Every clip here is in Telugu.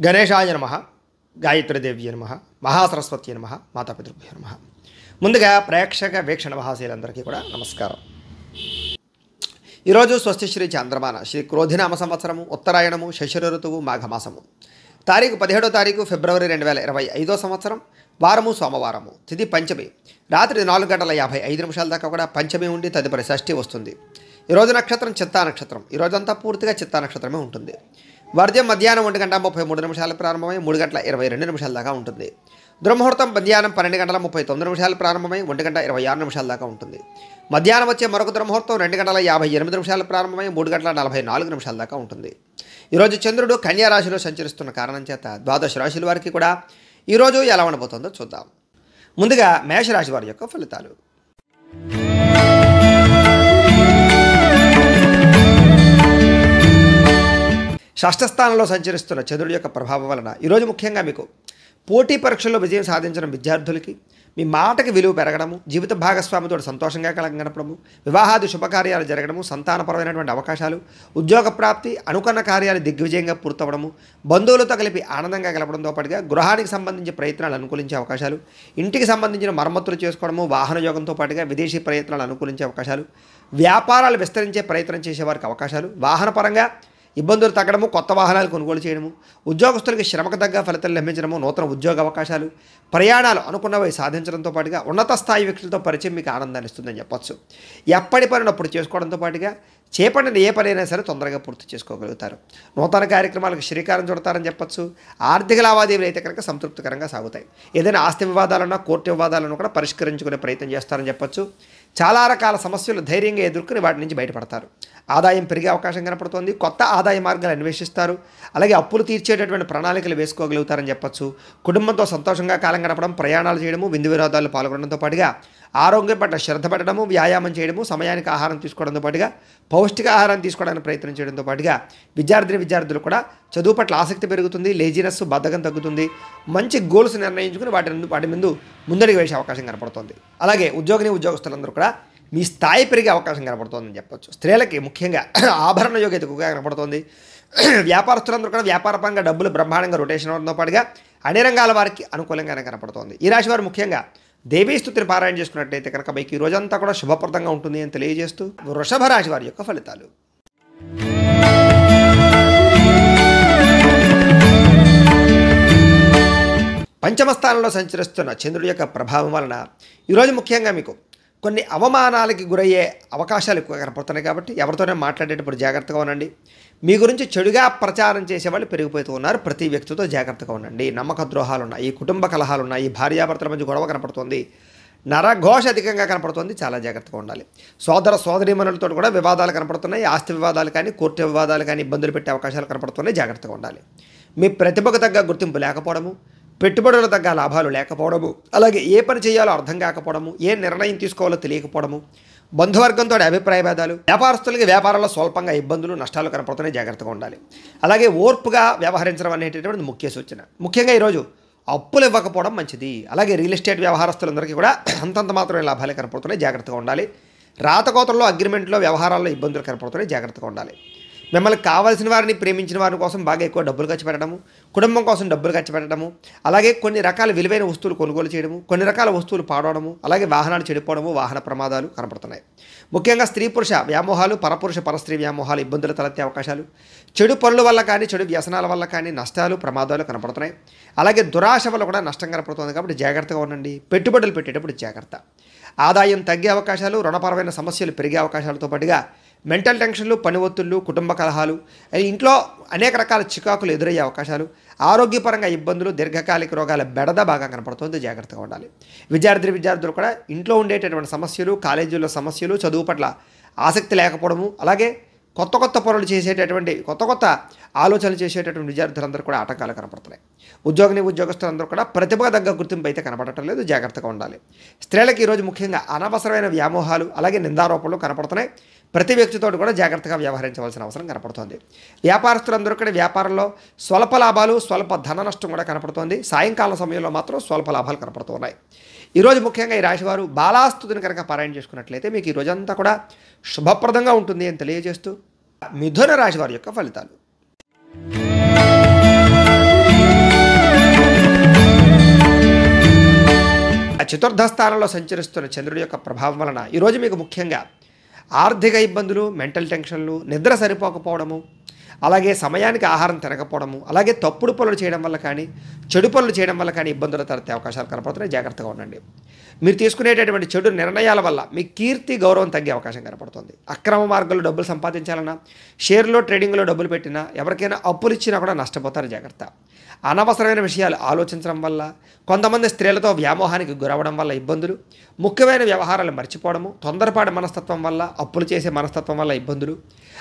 గణేశాయ నమః, గాయత్రీదేవ్య నమః, మహాసరస్వతి నమః, మాతాపితృభ్యో నమః. ముందుగా ప్రేక్షక వీక్షణ మహాశీలందరికీ కూడా నమస్కారం. ఈరోజు స్వస్తి శ్రీ చాంద్రమాన శ్రీ క్రోధినామ సంవత్సరము, ఉత్తరాయణము, శశిర ఋతువు, మాఘమాసము. తారీఖు 17వ తారీఖు ఫిబ్రవరి 2025 సంవత్సరం. వారము సోమవారము. తిథి పంచమి. రాత్రి 4:55 దాకా కూడా పంచమి ఉండి తదుపరి షష్ఠి వస్తుంది. ఈరోజు నక్షత్రం చిత్తా నక్షత్రం. ఈరోజంతా పూర్తిగా చిత్తా నక్షత్రమే ఉంటుంది. వర్ధ్యం మధ్యాహ్నం 1:33 ప్రారంభమై 3:22 దాకా ఉంటుంది. దుర్ముహూర్తం మధ్యాహ్నం 12:39 ప్రారంభమై 1:26 దాకా ఉంటుంది. మధ్యాహ్నం వచ్చే మరొక దుర్ముహూర్తం 2:58 ప్రారంభమై 3:44 దాకా ఉంటుంది. ఈరోజు చంద్రుడు కన్యా రాశిలో సంచరిస్తున్న కారణం చేత ద్వాదశ రాశుల వారికి కూడా ఈరోజు ఎలా ఉండబోతుందో చూద్దాం. ముందుగా మేషరాశి వారి యొక్క ఫలితాలు. షష్ఠస్థానంలో సంచరిస్తున్న చంద్రుడి యొక్క ప్రభావం వలన ఈరోజు ముఖ్యంగా మీకు పోటీ పరీక్షల్లో విజయం సాధించిన విద్యార్థులకి మీ మాటకి విలువ పెరగడము, జీవిత భాగస్వామితో సంతోషంగా గడపడము, వివాహాది శుభకార్యాలు జరగడము, సంతానపరమైనటువంటి అవకాశాలు, ఉద్యోగ ప్రాప్తి, అనుకున్న కార్యాలు దిగ్విజయంగా పూర్తవడము, బంధువులతో కలిపి ఆనందంగా గడపడంతో పాటుగా గృహానికి సంబంధించి ప్రయత్నాలు అనుకూలించే అవకాశాలు, ఇంటికి సంబంధించిన మరమ్మతులు చేసుకోవడము, వాహన యోగంతో పాటుగా విదేశీ ప్రయత్నాలు అనుకూలించే అవకాశాలు, వ్యాపారాలు విస్తరించే ప్రయత్నం చేసేవారికి అవకాశాలు, వాహనపరంగా ఇబ్బందులు తగ్గడము, కొత్త వాహనాలు కొనుగోలు చేయడము, ఉద్యోగస్తులకి శ్రమకు తగ్గ ఫలితాలు లభించడము, నూతన ఉద్యోగ అవకాశాలు, ప్రయాణాలు అనుకున్నవి సాధించడంతో పాటుగా ఉన్నత స్థాయి వ్యక్తులతో పరిచయం మీకు ఆనందాన్ని ఇస్తుందని చెప్పొచ్చు. ఎప్పటి పనిని అప్పుడు చేసుకోవడంతో పాటుగా చేపట్టిన ఏ పనైనా సరే తొందరగా పూర్తి చేసుకోగలుగుతారు. నూతన కార్యక్రమాలకు శ్రీకారం చుడతారని చెప్పొచ్చు. ఆర్థిక లావాదేవీలు అయితే కనుక సంతృప్తికరంగా సాగుతాయి. ఏదైనా ఆస్తి వివాదాలన్నా, కోర్టు వివాదాలను కూడా పరిష్కరించుకునే ప్రయత్నం చేస్తారని చెప్పొచ్చు. చాలా రకాల సమస్యలు ధైర్యంగా ఎదుర్కొని వాటి నుంచి బయటపడతారు. ఆదాయం పెరిగే అవకాశం కనపడుతోంది. కొత్త ఆదాయ మార్గాలు అన్వేషిస్తారు. అలాగే అప్పులు తీర్చేటటువంటి ప్రణాళికలు వేసుకోగలుగుతారని చెప్పొచ్చు. కుటుంబంతో సంతోషంగా కాలం గడపడం, ప్రయాణాలు చేయడము, విందు వినోదాల్లో పాల్గొనడంతో పాటుగా ఆరోగ్యం పట్ల శ్రద్ధ పెట్టడము, వ్యాయామం చేయడము, సమయానికి ఆహారం తీసుకోవడంతో పాటుగా పౌష్టికాహారం తీసుకోవడానికి ప్రయత్నం చేయడంతో పాటుగా విద్యార్థులు కూడా చదువు పట్ల ఆసక్తి పెరుగుతుంది. లేజినెస్, బద్ధకం తగ్గుతుంది. మంచి గోల్స్ నిర్ణయించుకుని వాటి ముందు ముందడుగు వేసే అవకాశం కనపడుతుంది. అలాగే ఉద్యోగస్తులందరూ కూడా మీ స్థాయి పెరిగే అవకాశం కనపడుతుందని చెప్పొచ్చు. స్త్రీలకి ముఖ్యంగా ఆభరణ యోగ్యత ఎక్కువగా కనపడుతుంది. వ్యాపారస్తులందరూ కూడా వ్యాపారపరంగా డబ్బులు బ్రహ్మాండంగా రొటేషన్ అవడంతో పాటుగా అన్ని రంగాల వారికి అనుకూలంగానే కనపడుతోంది. ఈ రాశి వారు ముఖ్యంగా దేవీ స్తుతిని పారాయణ చేసుకున్నట్లయితే కనుక మీకు ఈ రోజంతా కూడా శుభప్రదంగా ఉంటుంది అని తెలియజేస్తూ వృషభ రాశి వారి యొక్క ఫలితాలు. పంచమ స్థానంలో సంచరిస్తున్న చంద్రుడి యొక్క ప్రభావం వలన ఈరోజు ముఖ్యంగా మీకు కొన్ని అవమానాలకి గురయ్యే అవకాశాలు ఎక్కువ కనపడుతున్నాయి. కాబట్టి ఎవరితోనే మాట్లాడేటప్పుడు జాగ్రత్తగా ఉండండి. మీ గురించి చెడుగా ప్రచారం చేసేవాళ్ళు పెరిగిపోతూ ఉన్నారు. ప్రతి వ్యక్తితో జాగ్రత్తగా ఉండండి. నమ్మక ద్రోహాలు ఉన్నాయి, కుటుంబ కలహాలు ఉన్నాయి, భార్యాభర్తల మధ్య గొడవ కనపడుతుంది, నరఘోష అధికంగా కనపడుతుంది. చాలా జాగ్రత్తగా ఉండాలి. సోదరీమణులతో కూడా వివాదాలు కనపడుతున్నాయి. ఆస్తి వివాదాలు కానీ, కోర్టు వివాదాలు కానీ ఇబ్బందులు పెట్టే అవకాశాలు కనపడుతున్నాయి. జాగ్రత్తగా ఉండాలి. మీ ప్రతిభకు తగ్గ గుర్తింపు లేకపోవడము, పెట్టుబడుల తగ్గ లాభాలు లేకపోవడము, అలాగే ఏ పని చేయాలో అర్థం కాకపోవడము, ఏ నిర్ణయం తీసుకోవాలో తెలియకపోవడము, బంధువర్గంతో అభిప్రాయ భేదాలు, వ్యాపారస్తులకి వ్యాపారంలో స్వల్పంగా ఇబ్బందులు, నష్టాలు కనపడుతున్నాయి. జాగ్రత్తగా ఉండాలి. అలాగే ఓర్పుగా వ్యవహరించడం అనేటటువంటి ముఖ్య సూచన. ముఖ్యంగా ఈరోజు అప్పులు ఇవ్వకపోవడం మంచిది. అలాగే రియల్ ఎస్టేట్ వ్యవహారస్తులందరికీ కూడా అంతంత మాత్రమే లాభాలే కనపడుతున్నాయి. జాగ్రత్తగా ఉండాలి. రాతకోతల్లో, అగ్రిమెంట్లో, వ్యవహారాల్లో ఇబ్బందులు కనపడుతున్నాయి. జాగ్రత్తగా ఉండాలి. మిమ్మల్ని కావాల్సిన వారిని, ప్రేమించిన వారి కోసం బాగా ఎక్కువ డబ్బులు ఖర్చు పెట్టడము, కుటుంబం కోసం డబ్బులు ఖర్చు పెట్టడము, అలాగే కొన్ని రకాల విలువైన వస్తువులు కొనుగోలు చేయడము, కొన్ని రకాల వస్తువులు పాడవడము, అలాగే వాహనాలు చెడిపోవడము, వాహన ప్రమాదాలు కనపడుతున్నాయి. ముఖ్యంగా స్త్రీ పురుష వ్యామోహాలు, పరపురుష పరస్త్రీ వ్యామోహాలు ఇబ్బందులు తలెత్తే అవకాశాలు, చెడు పనుల వల్ల కానీ, చెడు వ్యసనాల వల్ల కానీ నష్టాలు, ప్రమాదాలు కనపడుతున్నాయి. అలాగే దురాశ వల్ల కూడా నష్టం కనపడుతుంది. కాబట్టి జాగ్రత్తగా ఉండండి. పెట్టుబడులు పెట్టేటప్పుడు జాగ్రత్త. ఆదాయం తగ్గే అవకాశాలు, రుణపరమైన సమస్యలు పెరిగే అవకాశాలతో పాటుగా మెంటల్ టెన్షన్లు, పని ఒత్తిళ్లు, కుటుంబ కలహాలు, ఇంట్లో అనేక రకాల చికాకులు ఎదురయ్యే అవకాశాలు, ఆరోగ్యపరంగా ఇబ్బందులు, దీర్ఘకాలిక రోగాల బెడద బాగా కనపడుతుంది. జాగ్రత్తగా ఉండాలి. విద్యార్థులు కూడా ఇంట్లో ఉండేటటువంటి సమస్యలు, కాలేజీల్లో సమస్యలు, చదువు పట్ల ఆసక్తి లేకపోవడము, అలాగే కొత్త పనులు చేసేటటువంటి కొత్త ఆలోచనలు చేసేటటువంటి విద్యార్థులందరూ కూడా ఆటంకాలు కనపడుతున్నాయి. ఉద్యోగస్తులందరూ కూడా ప్రతిభకు తగ్గ గుర్తింపు అయితే కనపడటం లేదు. జాగ్రత్తగా ఉండాలి. స్త్రీలకు ఈరోజు ముఖ్యంగా అనవసరమైన వ్యామోహాలు, అలాగే నిందారోపణలు కనపడుతున్నాయి. ప్రతి వ్యక్తితో కూడా జాగ్రత్తగా వ్యవహరించవలసిన అవసరం కనపడుతోంది. వ్యాపారస్తులందరూ కూడా వ్యాపారంలో స్వల్ప లాభాలు, స్వల్ప ధన నష్టం కూడా కనపడుతోంది. సాయంకాలం సమయంలో మాత్రం స్వల్ప లాభాలు కనపడుతున్నాయి. ఈరోజు ముఖ్యంగా ఈ రాశివారు బాలాస్తుతిని కనుక పారాయణ చేసుకున్నట్లయితే మీకు ఈ రోజంతా కూడా శుభప్రదంగా ఉంటుంది అని తెలియజేస్తూ మిథున రాశి వారి యొక్క ఫలితాలు. చతుర్థ స్థానంలో సంచరిస్తున్న చంద్రుడి యొక్క ప్రభావం వలన ఈరోజు మీకు ముఖ్యంగా ఆర్థిక ఇబ్బందులు, మెంటల్ టెన్షన్లు, నిద్ర సరిపోకపోవడము, అలాగే సమయానికి ఆహారం తినకపోవడము, అలాగే తప్పుడు పనులు చేయడం వల్ల కానీ, చెడు పనులు చేయడం వల్ల కానీ ఇబ్బందులు తలెత్తే అవకాశాలు కనపడుతున్నాయి. జాగ్రత్తగా ఉండండి. మీరు తీసుకునేటటువంటి చెడు నిర్ణయాల వల్ల మీ కీర్తి, గౌరవం తగ్గే అవకాశం కనపడుతుంది. అక్రమ మార్గంలో డబ్బులు సంపాదించాలన్నా, షేర్లో, ట్రేడింగ్లో డబ్బులు పెట్టినా, ఎవరికైనా అప్పులు ఇచ్చినా కూడా నష్టపోతారు. జాగ్రత్త. అనవసరమైన విషయాలు ఆలోచించడం వల్ల, కొంతమంది స్త్రీలతో వ్యామోహానికి గురవడం వల్ల ఇబ్బందులు, ముఖ్యమైన వ్యవహారాలు మర్చిపోవడము, తొందరపాటు మనస్తత్వం వల్ల, అప్పులు చేసే మనస్తత్వం వల్ల ఇబ్బందులు,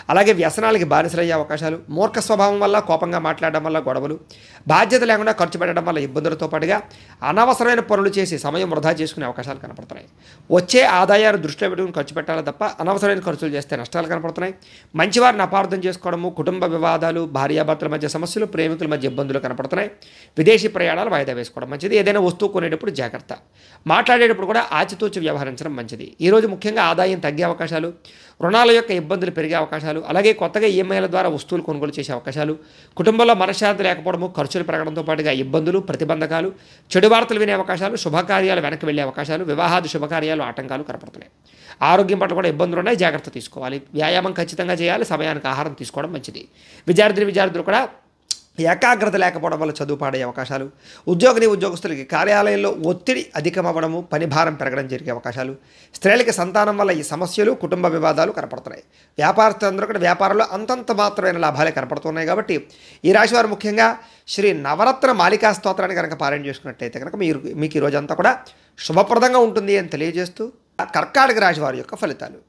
అలాగే వ్యసనాలకి బానిసలయ్యే అవకాశాలు, మూర్ఖ స్వభావం వల్ల, కోపంగా మాట్లాడడం వల్ల గొడవలు, బాధ్యత లేకుండా ఖర్చు పెట్టడం వల్ల ఇబ్బందులతో పాటుగా అనవసరమైన పనులు చేసి సమయం వృధా చేసుకునే అవకాశాలు కనపడుతున్నాయి. వచ్చే ఆదాయాలు దృష్టిలో పెట్టుకుని ఖర్చు పెట్టాలి తప్ప అనవసరమైన ఖర్చులు చేస్తే నష్టాలు కనపడుతున్నాయి. మంచివారిని అపార్థం చేసుకోవడము, కుటుంబ వివాదాలు, భార్యాభర్తల మధ్య సమస్యలు, ప్రేమికుల మధ్య ఇబ్బందులు కనపడుతున్నాయి. విదేశీ ప్రయాణాలు వాయిదా వేసుకోవడం మంచిది. ఏదైనా వస్తువు కొనేటప్పుడు జాగ్రత్త. మాట్లాడేటప్పుడు కూడా ఆచితూచి వ్యవహరించడం మంచిది. ఈరోజు ముఖ్యంగా ఆదాయం తగ్గే అవకాశాలు, రుణాల యొక్క ఇబ్బందులు పెరిగే అవకాశాలు, అలాగే కొత్తగా ఈఎంఐల ద్వారా వస్తువులు కొనుగోలు చేసే అవకాశాలు, కుటుంబంలో మనశ్శాంతి లేకపోవడము, ఖర్చులు పెరగడంతో పాటుగా ఇబ్బందులు, ప్రతిబంధకాలు, చెడు వార్తలు వినే అవకాశాలు, శుభకార్యాలు వెనక్కి వెళ్ళే అవకాశాలు, వివాహాది శుభకార్యాలు ఆటంకాలు కనపడుతున్నాయి. ఆరోగ్యం పట్ల కూడా ఇబ్బందులు ఉన్నాయి. జాగ్రత్త తీసుకోవాలి. వ్యాయామం ఖచ్చితంగా చేయాలి. సమయానికి ఆహారం తీసుకోవడం మంచిది. విద్యార్థులు కూడా ఏకాగ్రత లేకపోవడం వల్ల చదువు పాడే అవకాశాలు, ఉద్యోగస్తులకి కార్యాలయంలో ఒత్తిడి అధికమవ్వడము, పని భారం పెరగడం జరిగే అవకాశాలు, స్త్రీలకి సంతానం వల్ల ఈ సమస్యలు, కుటుంబ వివాదాలు కనపడుతున్నాయి. వ్యాపారస్తులందరూ కూడా వ్యాపారంలో అంతంత మాత్రమైన లాభాలే కనపడుతున్నాయి. కాబట్టి ఈ రాశి వారు ముఖ్యంగా శ్రీ నవరత్న మాలికా స్తోత్రాన్ని కనుక పారాయణ చేసుకున్నట్టయితే కనుక మీకు ఈ రోజంతా కూడా శుభప్రదంగా ఉంటుంది అని తెలియజేస్తూ కర్కాటక రాశి వారి యొక్క ఫలితాలు.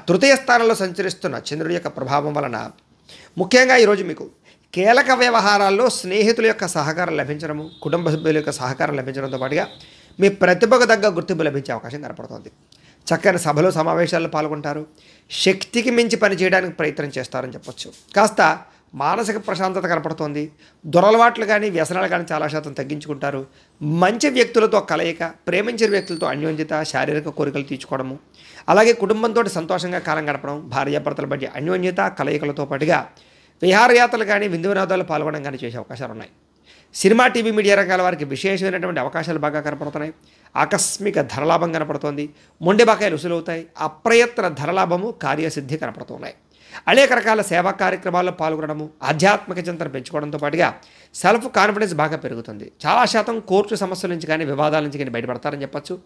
తృతీయ స్థానంలో సంచరిస్తున్న చంద్రుడి యొక్క ప్రభావం వలన ముఖ్యంగా ఈరోజు మీకు కీలక వ్యవహారాల్లో స్నేహితుల యొక్క సహకారం లభించడము, కుటుంబ సభ్యుల యొక్క సహకారం లభించడంతో పాటుగా మీ ప్రతిభకు తగ్గ గుర్తింపు లభించే అవకాశం కనపడుతుంది. చక్కని సభలు, సమావేశాల్లో పాల్గొంటారు. శక్తికి మించి పని చేయడానికి ప్రయత్నం చేస్తారని చెప్పొచ్చు. కాస్త మానసిక ప్రశాంతత కనపడుతోంది. దురలవాట్లు కానీ, వ్యసనాలు కానీ చాలా శాతం తగ్గించుకుంటారు. మంచి వ్యక్తులతో కలయిక, ప్రేమించిన వ్యక్తులతో అన్యోన్యత, శారీరక కోరికలు తీర్చుకోవడము, అలాగే కుటుంబంతో సంతోషంగా కాలం గడపడం, భార్యాభర్తల మధ్య అన్యోన్యత, కలయికలతో పాటుగా విహారయాత్రలు కానీ, విందు వినోదాలు పాల్గొనడం కానీ చేసే అవకాశాలు ఉన్నాయి. సినిమా, టీవీ, మీడియా రంగాల వారికి విశేషమైనటువంటి అవకాశాలు బాగా కనపడుతున్నాయి. ఆకస్మిక ధనలాభం కనపడుతోంది. మొండి బకాయిలు వసూలవుతాయి. అప్రయత్న ధనలాభము, కార్యసిద్ధి కనపడుతున్నాయి. అనేక రకాల సేవా కార్యక్రమాల్లో పాల్గొనడము, ఆధ్యాత్మిక చింతన పెంచుకోవడంతో పాటుగా సెల్ఫ్ కాన్ఫిడెన్స్ బాగా పెరుగుతుంది. చాలా శాతం కోర్టు సమస్యల నుంచి కానీ, వివాదాల నుంచి కానీ బయటపడతారని చెప్పచ్చు.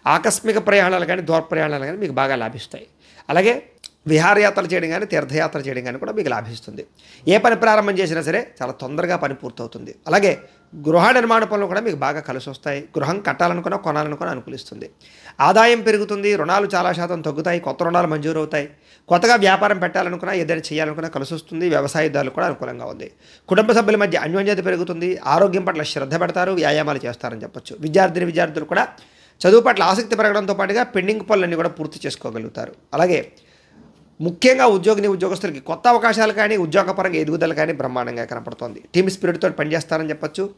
ఆకస్మిక ప్రయాణాలు కానీ, దూర ప్రయాణాలు కానీ మీకు బాగా లాభిస్తాయి. అలాగే విహారయాత్రలు చేయడం కానీ, తీర్థయాత్ర చేయడం కానీ కూడా మీకు లాభిస్తుంది. ఏ పని ప్రారంభం చేసినా సరే చాలా తొందరగా పని పూర్తవుతుంది. అలాగే గృహ నిర్మాణ పనులు కూడా మీకు బాగా కలిసి వస్తాయి. గృహం కట్టాలనుకున్నా, కొనాలనుకున్నా అనుకూలిస్తుంది. ఆదాయం పెరుగుతుంది. రుణాలు చాలా శాతం తగ్గుతాయి. కొత్త రుణాలు మంజూరు అవుతాయి. కొత్తగా వ్యాపారం పెట్టాలనుకున్నా, ఏదైనా చేయాలనుకున్నా కలిసి వస్తుంది. వ్యవసాయదారులు కూడా అనుకూలంగా ఉంది. కుటుంబ సభ్యుల మధ్య అన్యోన్యత పెరుగుతుంది. ఆరోగ్యం పట్ల శ్రద్ధ పెడతారు. వ్యాయామాలు చేస్తారని చెప్పొచ్చు. విద్యార్థులు కూడా చదువు పట్ల ఆసక్తి పెరగడంతో పాటుగా పెండింగ్ పనులన్నీ కూడా పూర్తి చేసుకోగలుగుతారు. అలాగే ముఖ్యంగా ఉద్యోగస్తులకి కొత్త అవకాశాలు కానీ, ఉద్యోగపరంగా ఎదుగుదల కానీ బ్రహ్మాండంగా కనపడుతోంది. టీమ్ స్పిరిట్తో పనిచేస్తారని చెప్పొచ్చు.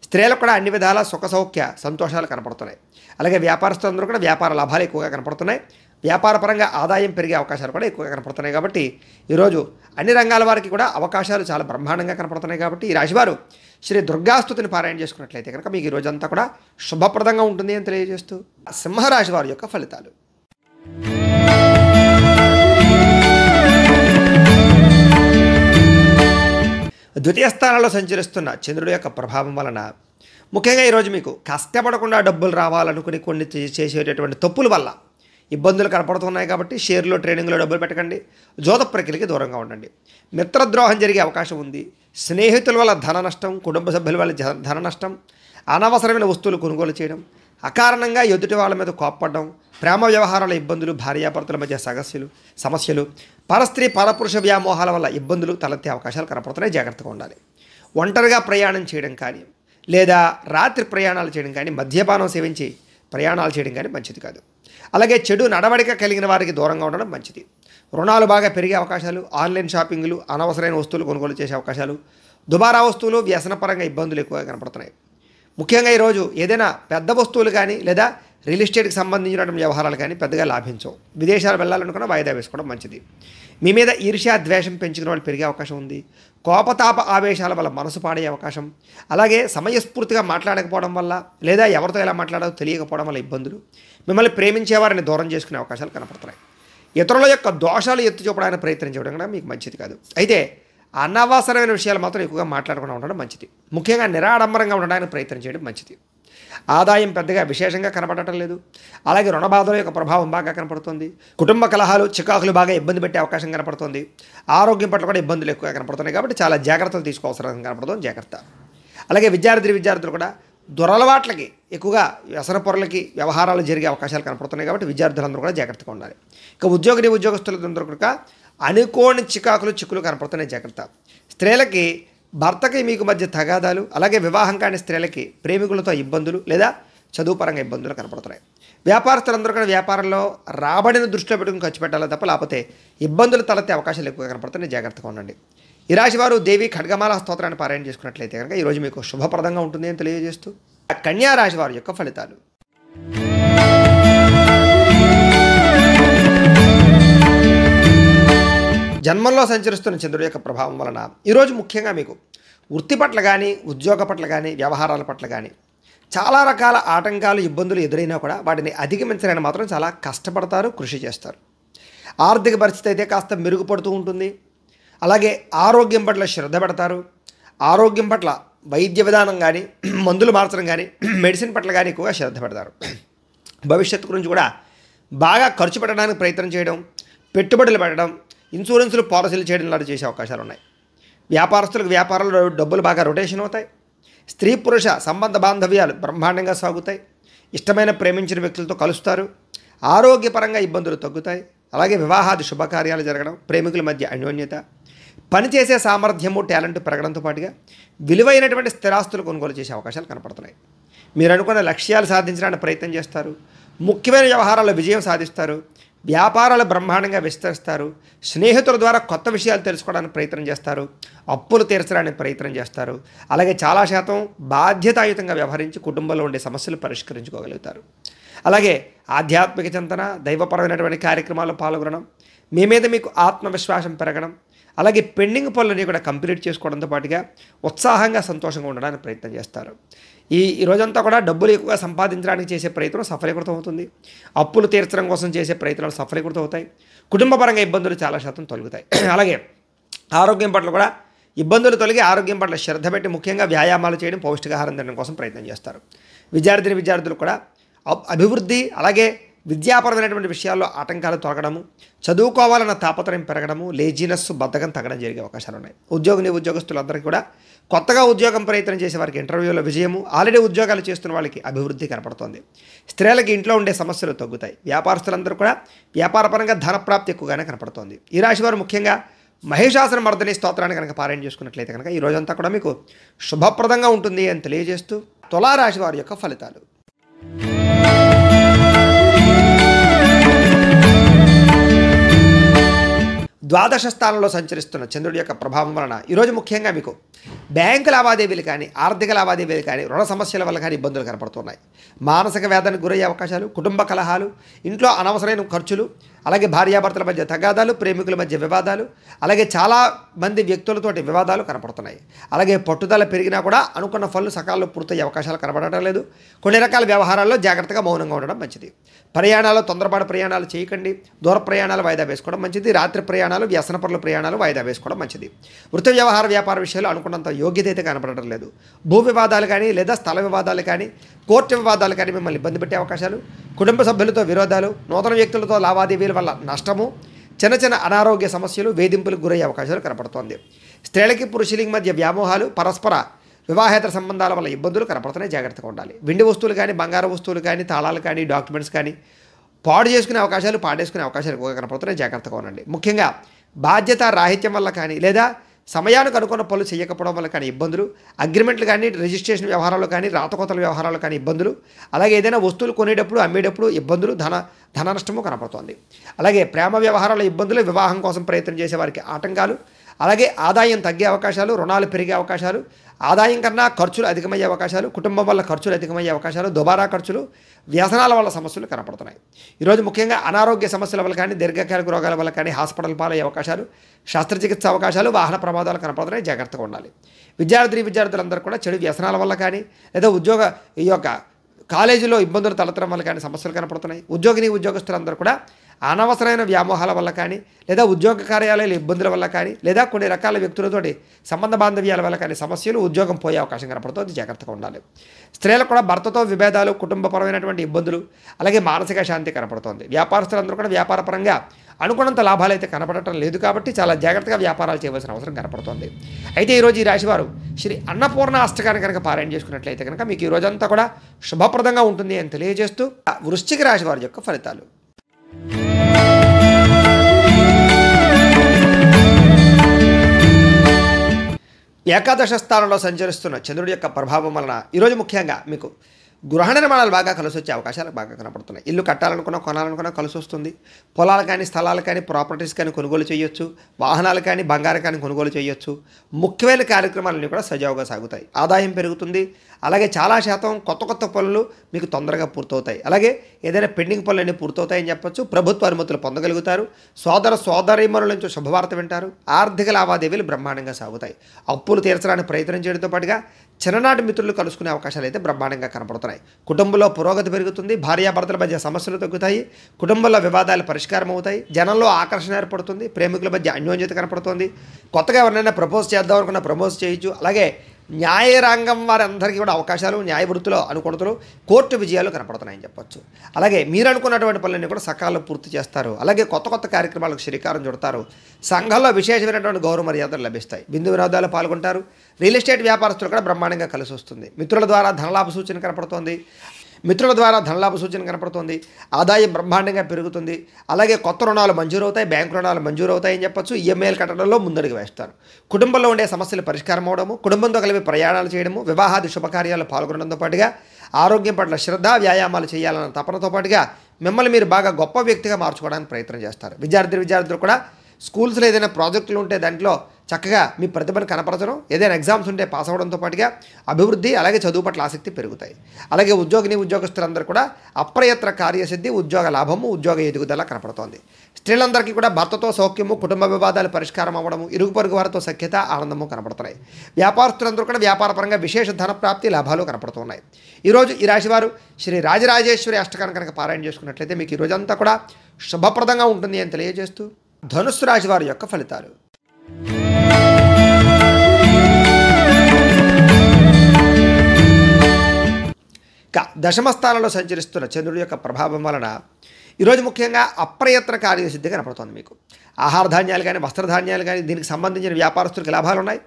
స్త్రీలకు కూడా అన్ని విధాల సుఖ సౌఖ్య సంతోషాలు కనపడుతున్నాయి. అలాగే వ్యాపారస్తులందరూ కూడా వ్యాపార లాభాలు ఎక్కువగా కనపడుతున్నాయి. వ్యాపారపరంగా ఆదాయం పెరిగే అవకాశాలు కూడా ఎక్కువగా కనపడుతున్నాయి. కాబట్టి ఈరోజు అన్ని రంగాల వారికి కూడా అవకాశాలు చాలా బ్రహ్మాండంగా కనపడుతున్నాయి. కాబట్టి ఈ రాశివారు శ్రీ దుర్గాస్తుతిని పారాయణ చేసుకున్నట్లయితే కనుక మీకు ఈ రోజంతా కూడా శుభప్రదంగా ఉంటుంది అని తెలియజేస్తూ సింహరాశి వారి యొక్క ఫలితాలు. ద్వితీయ స్థానంలో సంచరిస్తున్న చంద్రుడి యొక్క ప్రభావం వలన ముఖ్యంగా ఈరోజు మీకు కష్టపడకుండా డబ్బులు రావాలనుకుని కొన్ని చేసేటటువంటి తప్పుల వల్ల ఇబ్బందులు కనపడుతున్నాయి. కాబట్టి షేర్లో, ట్రేడింగ్లో డబ్బులు పెట్టకండి. జోద ప్రక్రియకి దూరంగా ఉండండి. మిత్రద్రోహం జరిగే అవకాశం ఉంది. స్నేహితుల వల్ల ధన నష్టం, కుటుంబ సభ్యుల వల్ల ధన నష్టం, అనవసరమైన వస్తువులు కొనుగోలు చేయడం, అకారణంగా ఎదుటి వాళ్ళ మీద కోప్పడడం, ప్రేమ వ్యవహారాల ఇబ్బందులు, భార్యాభర్తల మధ్య సమస్యలు, పరస్త్రీ పరపురుష వ్యామోహాల వల్ల ఇబ్బందులు తలెత్తే అవకాశాలు కనపడుతున్నాయి. జాగ్రత్తగా ఉండాలి. ఒంటరిగా ప్రయాణం చేయడం కానీ, లేదా రాత్రి ప్రయాణాలు చేయడం కానీ, మద్యపానం సేవించి ప్రయాణాలు చేయడం కానీ మంచిది కాదు. అలాగే చెడు నడవడిక కలిగిన వారికి దూరంగా ఉండడం మంచిది. రుణాలు బాగా పెరిగే అవకాశాలు, ఆన్లైన్ షాపింగ్లు, అనవసరమైన వస్తువులు కొనుగోలు చేసే అవకాశాలు, దుబారా వస్తువులు, వ్యసనపరంగా ఇబ్బందులు ఎక్కువగా కనపడుతున్నాయి. ముఖ్యంగా ఈరోజు ఏదైనా పెద్ద వస్తువులు కానీ, లేదా రియల్ ఎస్టేట్కి సంబంధించినటువంటి వ్యవహారాలు కానీ పెద్దగా లాభించవు. విదేశాలు వెళ్ళాలనుకున్న వాయిదా వేసుకోవడం మంచిది. మీ మీద ఈర్ష్య ద్వేషం పెంచుకునే వాళ్ళు పెరిగే అవకాశం ఉంది. కోపతాప ఆవేశాల వల్ల మనసు పాడే అవకాశం, అలాగే సమయస్ఫూర్తిగా మాట్లాడకపోవడం వల్ల లేదా ఎవరితో ఎలా మాట్లాడాలో తెలియకపోవడం వల్ల ఇబ్బందులు, మిమ్మల్ని ప్రేమించేవారిని దూరం చేసుకునే అవకాశాలు కనపడుతున్నాయి. ఇతరుల యొక్క దోషాలు ఎత్తి చూపడానికి ప్రయత్నం చేయడం కూడా మీకు మంచిది కాదు. అయితే అనవసరమైన విషయాలు మాత్రం ఎక్కువగా మాట్లాడకుండా ఉండడం మంచిది. ముఖ్యంగా నిరాడంబరంగా ఉండడానికి ప్రయత్నం చేయడం మంచిది. ఆదాయం పెద్దగా విశేషంగా కనపడటం లేదు. అలాగే రుణ బాధల యొక్క ప్రభావం బాగా కనపడుతుంది. కుటుంబ కలహాలు చికాకులు బాగా ఇబ్బంది పెట్టే అవకాశం కనపడుతుంది. ఆరోగ్యం పట్ల కూడా ఇబ్బందులు ఎక్కువగా కనపడుతున్నాయి. కాబట్టి చాలా జాగ్రత్తలు తీసుకోవాల్సిన కనపడుతుంది. జాగ్రత్త. అలాగే విద్యార్థులు కూడా దురలవాట్లకి ఎక్కువగా వ్యసన పొరలకి వ్యవహారాలు జరిగే అవకాశాలు కనపడుతున్నాయి. కాబట్టి విద్యార్థులందరూ కూడా జాగ్రత్తగా ఉండాలి. ఇక ఉద్యోగస్తులందరూ కూడా అనుకోని చిక్కులు కనపడుతున్నాయి. జాగ్రత్త. స్త్రీలకి భర్తకి మీకు మధ్య తగాదాలు, అలాగే వివాహం కాని స్త్రీలకి ప్రేమికులతో ఇబ్బందులు లేదా చదువు పరంగా ఇబ్బందులు కనపడుతున్నాయి. వ్యాపారస్తులందరూ కూడా వ్యాపారంలో రాబడిని దృష్టిలో పెట్టుకుని ఖర్చు పెట్టాలి తప్ప లేకపోతే ఇబ్బందులు తలెత్తే అవకాశాలు ఎక్కువగా కనపడుతున్నాయి. జాగ్రత్తగా ఉండండి. ఈ రాశి వారు దేవి ఖడ్గమాల స్తోత్రాన్ని పారాయణ చేసుకున్నట్లయితే కనుక ఈరోజు మీకు శుభప్రదంగా ఉంటుంది అని తెలియజేస్తూ కన్యా రాశి వారి యొక్క ఫలితాలు. జన్మంలో సంచరిస్తున్న చంద్రుడి యొక్క ప్రభావం వలన ఈరోజు ముఖ్యంగా మీకు వృత్తి పట్ల కానీ ఉద్యోగ పట్ల కానీ వ్యవహారాల పట్ల కానీ చాలా రకాల ఆటంకాలు ఇబ్బందులు ఎదురైనా కూడా వాటిని అధిగమించడానికి మాత్రం చాలా కష్టపడతారు, కృషి చేస్తారు. ఆర్థిక పరిస్థితి అయితే కాస్త మెరుగుపడుతూ ఉంటుంది. అలాగే ఆరోగ్యం పట్ల శ్రద్ధ పెడతారు. ఆరోగ్యం పట్ల వైద్య విధానం కానీ మందులు మార్చడం కానీ మెడిసిన్ పట్ల కానీ ఎక్కువగా శ్రద్ధ పెడతారు. భవిష్యత్తు గురించి కూడా బాగా ఖర్చు పెట్టడానికి ప్రయత్నం చేయడం, పెట్టుబడులు పెట్టడం, ఇన్సూరెన్సులు పాలసీలు చేయడం లాంటి చేసే అవకాశాలు ఉన్నాయి. వ్యాపారస్తులకు వ్యాపారాల్లో డబ్బులు బాగా రొటేషన్ అవుతాయి. స్త్రీ పురుష సంబంధ బాంధవ్యాలు బ్రహ్మాండంగా సాగుతాయి. ఇష్టమైన ప్రేమించిన వ్యక్తులతో కలుస్తారు. ఆరోగ్యపరంగా ఇబ్బందులు తగ్గుతాయి. అలాగే వివాహాది శుభకార్యాలు జరగడం, ప్రేమికుల మధ్య అన్యోన్యత, పనిచేసే సామర్థ్యము టాలెంట్ పెరగడంతో పాటుగా విలువైనటువంటి స్థిరాస్తులు కొనుగోలు చేసే అవకాశాలు కనపడుతున్నాయి. మీరు అనుకున్న లక్ష్యాలు సాధించడానికి ప్రయత్నం చేస్తారు. ముఖ్యమైన వ్యవహారాల్లో విజయం సాధిస్తారు. వ్యాపారాలు బ్రహ్మాండంగా విస్తరిస్తారు. స్నేహితుల ద్వారా కొత్త విషయాలు తెలుసుకోవడానికి ప్రయత్నం చేస్తారు. అప్పులు తీర్చడానికి ప్రయత్నం చేస్తారు. అలాగే చాలా శాతం బాధ్యతాయుతంగా వ్యవహరించి కుటుంబంలో ఉండే సమస్యలు పరిష్కరించుకోగలుగుతారు. అలాగే ఆధ్యాత్మిక చింతన, దైవపరమైనటువంటి కార్యక్రమాల్లో పాల్గొనడం, మీ మీద మీకు ఆత్మవిశ్వాసం పెరగడం, అలాగే పెండింగ్ పనులని కూడా కంప్లీట్ చేసుకోవడంతో పాటుగా ఉత్సాహంగా సంతోషంగా ఉండడానికి ప్రయత్నం చేస్తారు. ఈ రోజంతా కూడా డబ్బులు ఎక్కువగా సంపాదించడానికి చేసే ప్రయత్నం సఫలీకృతం అవుతుంది. అప్పులు తీర్చడం కోసం చేసే ప్రయత్నాలు సఫలీకృతం అవుతాయి. కుటుంబపరంగా ఇబ్బందులు చాలా శాతం తొలగుతాయి. అలాగే ఆరోగ్యం పట్ల కూడా ఇబ్బందులు తొలగి ఆరోగ్యం పట్ల శ్రద్ధ పెట్టి ముఖ్యంగా వ్యాయామాలు చేయడం, పౌష్టికాహారం తినడం కోసం ప్రయత్నం చేస్తారు. విద్యార్థులు కూడా అభివృద్ధి, అలాగే విద్యాపరమైనటువంటి విషయాల్లో ఆటంకాలు తొలగడము, చదువుకోవాలన్న తాపత్రయం పెరగడము, లేజినెస్ బద్ధకం తగ్గడం జరిగే అవకాశాలు ఉన్నాయి. ఉద్యోగస్తులందరికీ కూడా కొత్తగా ఉద్యోగం ప్రయత్నం చేసే వారికి ఇంటర్వ్యూలో విజయము, ఆల్రెడీ ఉద్యోగాలు చేస్తున్న వాళ్ళకి అభివృద్ధి కనపడుతోంది. స్త్రీలకి ఇంట్లో ఉండే సమస్యలు తగ్గుతాయి. వ్యాపారస్తులందరూ కూడా వ్యాపారపరంగా ధనప్రాప్తి ఎక్కువగానే కనపడుతోంది. ఈ రాశి వారు ముఖ్యంగా మహిషాసుర మర్దిని స్తోత్రాన్ని కనుక పారాయణ చేసుకున్నట్లయితే కనుక ఈ రోజంతా కూడా మీకు శుభప్రదంగా ఉంటుంది అని తెలియజేస్తూ తులారాశి వారి యొక్క ఫలితాలు. ద్వాదశ స్థానంలో సంచరిస్తున్న చంద్రుడి యొక్క ప్రభావం వలన ఈరోజు ముఖ్యంగా మీకు బ్యాంకు లావాదేవీలు కానీ ఆర్థిక లావాదేవీలు కానీ రుణ సమస్యల వల్ల కానీ ఇబ్బందులు కనపడుతున్నాయి. మానసిక వేదనకు గురయ్యే అవకాశాలు, కుటుంబ కలహాలు, ఇంట్లో అనవసరమైన ఖర్చులు, అలాగే భార్యాభర్తల మధ్య తగాదాలు, ప్రేమికుల మధ్య వివాదాలు, అలాగే చాలా మంది వ్యక్తులతోటి వివాదాలు కనపడుతున్నాయి. అలాగే పట్టుదల పెరిగినా కూడా అనుకున్న పనులు సకాలంలో పూర్తయ్యే అవకాశాలు కనబడటం లేదు. కొన్ని రకాల వ్యవహారాల్లో జాగ్రత్తగా మౌనంగా ఉండడం మంచిది. ప్రయాణాలు తొందరపాటు ప్రయాణాలు చేయకండి. దూర ప్రయాణాలు వాయిదా వేసుకోవడం మంచిది. రాత్రి ప్రయాణాలు, వ్యసన పనుల ప్రయాణాలు వాయిదా వేసుకోవడం మంచిది. వృత్తి వ్యవహార వ్యాపార విషయాలు అనుకున్నంత యోగ్యత అయితే కనపడటం లేదు. భూ వివాదాలు కానీ లేదా స్థల వివాదాలు కానీ కోర్టు వివాదాలు కానీ మిమ్మల్ని ఇబ్బంది పెట్టే అవకాశాలు, కుటుంబ సభ్యులతో విరోధాలు, నూతన వ్యక్తులతో లావాదేవీల వల్ల నష్టము, చిన్న అనారోగ్య సమస్యలు, వేధింపులకు గురయ్యే అవకాశాలు కనపడుతోంది. స్త్రీలకి పురుషులకి మధ్య వ్యామోహాలు, పరస్పర వివాహేతర సంబంధాల వల్ల ఇబ్బందులు కనపడుతున్నాయి. జాగ్రత్తగా ఉండాలి. వెండి వస్తువులు కానీ బంగారు వస్తువులు కానీ తాళాలు కానీ డాక్యుమెంట్స్ కానీ పాడు చేసుకునే అవకాశాలు, పాడేసుకునే అవకాశాలు ఎక్కువగా కనపడుతున్నాయి. జాగ్రత్తగా ఉండండి. ముఖ్యంగా బాధ్యత రాహిత్యం వల్ల కానీ లేదా సమయానికి అనుకున్న పనులు చేయకపోవడం వల్ల కానీ ఇబ్బందులు, అగ్రిమెంట్లు కానీ రిజిస్ట్రేషన్ వ్యవహారాలు కానీ రాతకోతల వ్యవహారాలు కానీ ఇబ్బందులు, అలాగే ఏదైనా వస్తువులు కొనేటప్పుడు అమ్మేటప్పుడు ఇబ్బందులు, ధన నష్టము కనపడుతోంది. అలాగే ప్రేమ వ్యవహారాల ఇబ్బందులు, వివాహం కోసం ప్రయత్నం చేసే వారికి ఆటంకాలు, అలాగే ఆదాయం తగ్గే అవకాశాలు, రుణాలు పెరిగే అవకాశాలు, ఆదాయం కన్నా ఖర్చులు అధికమయ్యే అవకాశాలు, కుటుంబం వల్ల ఖర్చులు అధికమయ్యే అవకాశాలు, దుబారా ఖర్చులు, వ్యసనాల వల్ల సమస్యలు కనపడుతున్నాయి. ఈరోజు ముఖ్యంగా అనారోగ్య సమస్యల వల్ల కానీ, దీర్ఘకాలిక రోగాల వల్ల కానీ హాస్పిటల్ పాలయ్యే అవకాశాలు, శస్త్రచికిత్స అవకాశాలు, వాహన ప్రమాదాలు కనపడుతున్నాయి. జాగ్రత్తగా ఉండాలి. విద్యార్థులందరూ కూడా చెడు వ్యసనాల వల్ల కానీ, లేదా ఈ యొక్క కాలేజీలో ఇబ్బందులు తలెత్తడం వల్ల కానీ సమస్యలు కనపడుతున్నాయి. ఉద్యోగస్తులందరూ కూడా అనవసరమైన వ్యామోహాల వల్ల కానీ, లేదా ఉద్యోగ కార్యాలయాల ఇబ్బందుల వల్ల కానీ, లేదా కొన్ని రకాల వ్యక్తులతోటి సంబంధ బాంధవ్యాల వల్ల కానీ సమస్యలు, ఉద్యోగం పోయే అవకాశం కనపడుతుంది. జాగ్రత్తగా ఉండాలి. స్త్రీలకు కూడా భర్తతో విభేదాలు, కుటుంబపరమైనటువంటి ఇబ్బందులు, అలాగే మానసిక శాంతి కనపడుతోంది. వ్యాపారస్తులందరూ కూడా వ్యాపారపరంగా అనుకున్నంత లాభాలు అయితే కనపడటం లేదు కాబట్టి చాలా జాగ్రత్తగా వ్యాపారాలు చేయవలసిన అవసరం కనపడుతుంది. అయితే ఈరోజు ఈ రాశివారు శ్రీ అన్నపూర్ణ అష్టకాన్ని కనుక పారాయణ చేసుకున్నట్లయితే కనుక మీకు ఈ రోజంతా కూడా శుభప్రదంగా ఉంటుంది అని తెలియజేస్తూ వృశ్చిక రాశి వారి యొక్క ఫలితాలు. ఏకాదశ స్థానంలో సంచరిస్తున్న చంద్రుడి యొక్క ప్రభావం వలన ఈరోజు ముఖ్యంగా మీకు గృహ నిర్మాణాలు బాగా కలిసి వచ్చే అవకాశాలు బాగా కనపడుతున్నాయి. ఇల్లు కట్టాలనుకున్నా, కొనాలనుకున్నా కలిసి వస్తుంది. పొలాలు కానీ, స్థలాలు కానీ, ప్రాపర్టీస్ కానీ కొనుగోలు చేయొచ్చు. వాహనాలు కానీ, బంగారం కానీ కొనుగోలు చేయొచ్చు. ముఖ్యమైన కార్యక్రమాలన్నీ కూడా సజావుగా సాగుతాయి. ఆదాయం పెరుగుతుంది. అలాగే చాలా శాతం కొత్త పనులు మీకు తొందరగా పూర్తవుతాయి. అలాగే ఏదైనా పెండింగ్ పనులన్నీ పూర్తవుతాయని చెప్పొచ్చు. ప్రభుత్వ అనుమతులు పొందగలుగుతారు. సోదరీమణుల నుంచి శుభవార్త వింటారు. ఆర్థిక లావాదేవీలు బ్రహ్మాండంగా సాగుతాయి. అప్పులు తీర్చడానికి ప్రయత్నం చేయడంతో పాటుగా చిన్ననాటి మిత్రులు కలుసుకునే అవకాశాలు అయితే బ్రహ్మాండంగా కనపడుతున్నాయి. కుటుంబంలో పురోగతి పెరుగుతుంది. భార్యాభర్తల మధ్య సమస్యలు తగ్గుతాయి. కుటుంబంలో వివాదాలు పరిష్కారం అవుతాయి. జనంలో ఆకర్షణ ఏర్పడుతుంది. ప్రేమికుల మధ్య అన్యోన్యత కనపడుతుంది. కొత్తగా ఎవరినైనా ప్రపోజ్ చేద్దాం అనుకున్న ప్రపోజ్ చేయొచ్చు. అలాగే న్యాయరంగం వారందరికీ కూడా అవకాశాలు, న్యాయ వృత్తిలో అనుకూలతలు, కోర్టు విజయాలు కనపడుతున్నాయని చెప్పొచ్చు. అలాగే మీరు అనుకున్నటువంటి పనులన్నీ కూడా సకాలంలో పూర్తి చేస్తారు. అలాగే కొత్త కార్యక్రమాలకు శ్రీకారం చుడతారు. సంఘంలో విశేషమైనటువంటి గౌరవ మర్యాదలు లభిస్తాయి. బిందు వినోదాలు పాల్గొంటారు. రియల్ ఎస్టేట్ వ్యాపారస్తులు కూడా బ్రహ్మాండంగా కలిసి వస్తుంది. మిత్రుల ద్వారా ధనలాభ సూచన కనపడుతోంది. ఆదాయం బ్రహ్మాండంగా పెరుగుతుంది. అలాగే కొత్త రుణాలు మంజూరవుతాయి. బ్యాంకు రుణాలు మంజూరవుతాయని చెప్పొచ్చు. ఈఎంఐలు కట్టడంలో ముందడుగు వేస్తారు. కుటుంబంలో ఉండే సమస్యలు పరిష్కారం అవడము, కుటుంబంతో కలిపి ప్రయాణాలు చేయడము, వివాహాది శుభకార్యాలు పాల్గొనడంతో పాటుగా ఆరోగ్యం పట్ల శ్రద్ధ, వ్యాయామాలు చేయాలన్న తపనతో పాటుగా మిమ్మల్ని మీరు బాగా గొప్ప వ్యక్తిగా మార్చుకోవడానికి ప్రయత్నం చేస్తారు. విద్యార్థులు కూడా స్కూల్స్లో ఏదైనా ప్రాజెక్టులు ఉంటే దాంట్లో చక్కగా మీ ప్రతిభను కనపరచడం, ఏదైనా ఎగ్జామ్స్ ఉంటే పాస్ అవ్వడంతో పాటుగా అభివృద్ధి, అలాగే చదువు పట్ల ఆసక్తి పెరుగుతాయి. అలాగే ఉద్యోగస్తులందరూ కూడా అప్రయత్న కార్యసిద్ధి, ఉద్యోగ లాభము, ఉద్యోగ ఎదుగుదల కనపడుతోంది. స్త్రీలందరికీ కూడా భర్తతో సౌఖ్యము, కుటుంబ వివాదాలు పరిష్కారం అవ్వడము, ఇరుగు పొరుగు వారితో సఖ్యత, ఆనందము కనపడుతున్నాయి. వ్యాపారస్తులందరూ కూడా వ్యాపారపరంగా విశేష ధన ప్రాప్తి, లాభాలు కనపడుతున్నాయి. ఈరోజు ఈ రాశివారు శ్రీ రాజరాజేశ్వరి అష్టకాన్ని కనుక పారాయణ చేసుకున్నట్లయితే మీకు ఈ రోజంతా కూడా శుభప్రదంగా ఉంటుంది అని తెలియజేస్తూ ధనుస్సు రాశి వారి యొక్క ఫలితాలు. దశమ స్థానంలో సంచరిస్తున్న చంద్రుడి యొక్క ప్రభావం వలన ఈరోజు ముఖ్యంగా అప్రయత్న కార్యసిద్ధి కనపడుతుంది. మీకు ఆహార ధాన్యాలు కానీ, వస్త్రధాన్యాలు కానీ, దీనికి సంబంధించిన వ్యాపారస్తులకు లాభాలు ఉన్నాయి.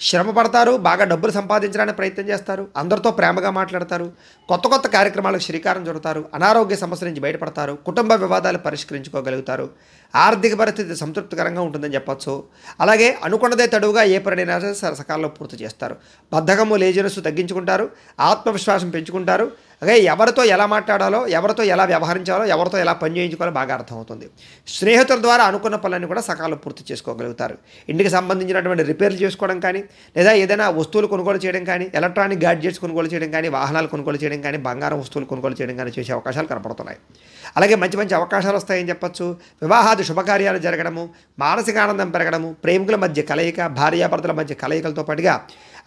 శ్రమ పడతారు. బాగా డబ్బులు సంపాదించడానికి ప్రయత్నం చేస్తారు. అందరితో ప్రేమగా మాట్లాడతారు. కొత్త కార్యక్రమాలకు శ్రీకారం చుడతారు. అనారోగ్య సమస్యల నుంచి బయటపడతారు. కుటుంబ వివాదాలు పరిష్కరించుకోగలుగుతారు. ఆర్థిక పరిస్థితి సంతృప్తికరంగా ఉంటుందని చెప్పచ్చు. అలాగే అనుకున్నదే తడువుగా ఏ పనినైనా సకాలంలో పూర్తి చేస్తారు. బద్ధకము, లేజినెస్ తగ్గించుకుంటారు. ఆత్మవిశ్వాసం పెంచుకుంటారు. అలాగే ఎవరితో ఎలా మాట్లాడాలో, ఎవరితో ఎలా వ్యవహరించాలో, ఎవరితో ఎలా పని చేయించుకోవాలో బాగా అర్థమవుతుంది. స్నేహితుల ద్వారా అనుకున్న పనులన్నీ కూడా సకాలంలో పూర్తి చేసుకోగలుగుతారు. ఇంటికి సంబంధించినటువంటి రిపేర్లు చేసుకోవడం కానీ, లేదా ఏదైనా వస్తువులు కొనుగోలు చేయడం కానీ, ఎలక్ట్రానిక్ గ్యాడ్జెట్స్ కొనుగోలు చేయడం కానీ, వాహనాలు కొనుగోలు చేయడం కానీ, బంగారం వస్తువులు కొనుగోలు చేయడం కానీ చేసే అవకాశాలు కనపడుతున్నాయి. అలాగే మంచి అవకాశాలు వస్తాయని చెప్పచ్చు. వివాహాది శుభకార్యాలు జరగడము, మానసిక ఆనందం పెరగడము, ప్రేమికుల మధ్య కలయిక, భార్యాభర్తల మధ్య కలయికలతో పాటుగా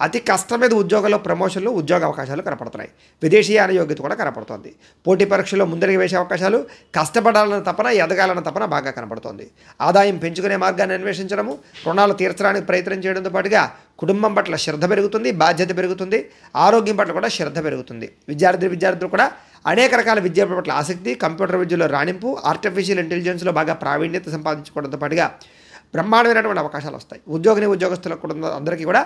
అతి కష్టం మీద ఉద్యోగంలో ప్రమోషన్లు, ఉద్యోగ అవకాశాలు కనపడుతున్నాయి. విదేశీయాన యోగ్యత కూడా కనపడుతోంది. పోటీ పరీక్షల్లో ముందరికి వేసే అవకాశాలు, కష్టపడాలన్న తపన, ఎదగాలన్న తపన బాగా కనపడుతోంది. ఆదాయం పెంచుకునే మార్గాన్ని అన్వేషించడము, రుణాలు తీర్చడానికి ప్రయత్నం చేయడంతో పాటుగా కుటుంబం పట్ల శ్రద్ధ పెరుగుతుంది, బాధ్యత పెరుగుతుంది, ఆరోగ్యం పట్ల కూడా శ్రద్ధ పెరుగుతుంది. విద్యార్థులు కూడా అనేక రకాల విద్య పట్ల ఆసక్తి, కంప్యూటర్ విద్యలో రాణింపు, ఆర్టిఫిషియల్ ఇంటెలిజెన్స్లో బాగా ప్రావీణ్యత సంపాదించుకోవడంతో పాటుగా బ్రహ్మాండమైనటువంటి అవకాశాలు వస్తాయి. ఉద్యోగస్తులకు కూడా అందరికీ కూడా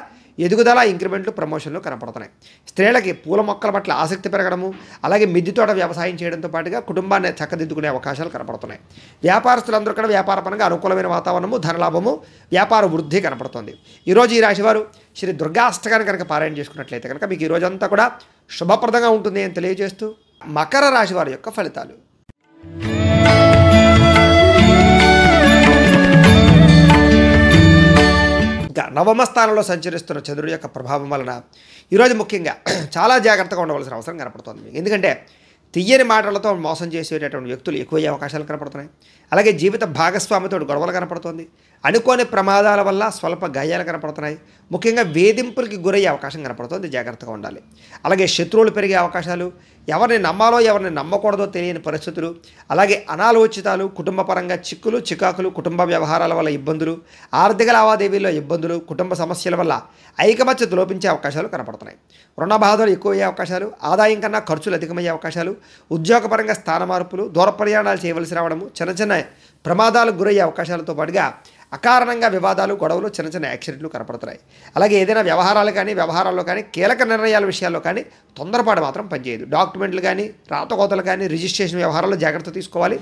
ఎదుగుదల, ఇంక్రిమెంట్లు, ప్రమోషన్లు కనపడుతున్నాయి. స్త్రీలకి పూల మొక్కల పట్ల ఆసక్తి పెరగడము, అలాగే మిద్దె తోట వ్యవసాయం చేయడంతో పాటుగా కుటుంబాన్ని చక్కదిద్దుకునే అవకాశాలు కనపడుతున్నాయి. వ్యాపారస్తులందరూ కూడా వ్యాపారపరంగా అనుకూలమైన వాతావరణము, ధనలాభము, వ్యాపార వృద్ధి కనపడుతుంది. ఈరోజు ఈ రాశివారు శ్రీ దుర్గాష్టకాన్ని కనుక పారాయణ చేసుకున్నట్లయితే కనుక మీకు ఈ రోజంతా కూడా శుభప్రదంగా ఉంటుంది అని తెలియజేస్తూ మకర రాశి వారి యొక్క ఫలితాలు. ఇక నవమ స్థానంలో సంచరిస్తున్న చంద్రుడి యొక్క ప్రభావం వలన ఈరోజు ముఖ్యంగా చాలా జాగ్రత్తగా ఉండవలసిన అవసరం కనపడుతుంది మీకు. ఎందుకంటే తియ్యని మాటలతో మోసం చేసేటటువంటి వ్యక్తులు ఎక్కువయ్యే అవకాశాలు కనపడుతున్నాయి. అలాగే జీవిత భాగస్వామితో గొడవలు కనపడుతుంది. అనుకోని ప్రమాదాల వల్ల స్వల్ప గాయాలు కనపడుతున్నాయి. ముఖ్యంగా వేధింపులకి గురయ్యే అవకాశం కనపడుతుంది, జాగ్రత్తగా ఉండాలి. అలాగే శత్రువులు పెరిగే అవకాశాలు, ఎవరిని నమ్మాలో ఎవరిని నమ్మకూడదో తెలియని పరిస్థితులు, అలాగే అనాలోచితాలు, కుటుంబ పరంగా చిక్కులు చికాకులు, కుటుంబ వ్యవహారాల వల్ల ఇబ్బందులు, ఆర్థిక లావాదేవీల్లో ఇబ్బందులు, కుటుంబ సమస్యల వల్ల ఐకమత్యత లోపించే అవకాశాలు కనపడుతున్నాయి. రుణ బాధలు ఎక్కువయ్యే అవకాశాలు, ఆదాయం కన్నా ఖర్చులు అధికమయ్యే అవకాశాలు, ఉద్యోగపరంగా స్థాన మార్పులు, దూర ప్రయాణాలు చేయవలసి రావడము, చిన్న చిన్న ప్రమాదాలకు గురయ్యే అవకాశాలతో పాటుగా అకారణంగా వివాదాలు, గొడవలు, చిన్న చిన్న యాక్సిడెంట్లు కనపడుతున్నాయి. అలాగే ఏదైనా వ్యవహారాల్లో కానీ కీలక నిర్ణయాల విషయాల్లో కానీ తొందరపాటు మాత్రం పనిచేయదు. డాక్యుమెంట్లు కానీ రాతకోతలు కానీ రిజిస్ట్రేషన్ వ్యవహారాల్లో జాగ్రత్త తీసుకోవాలి.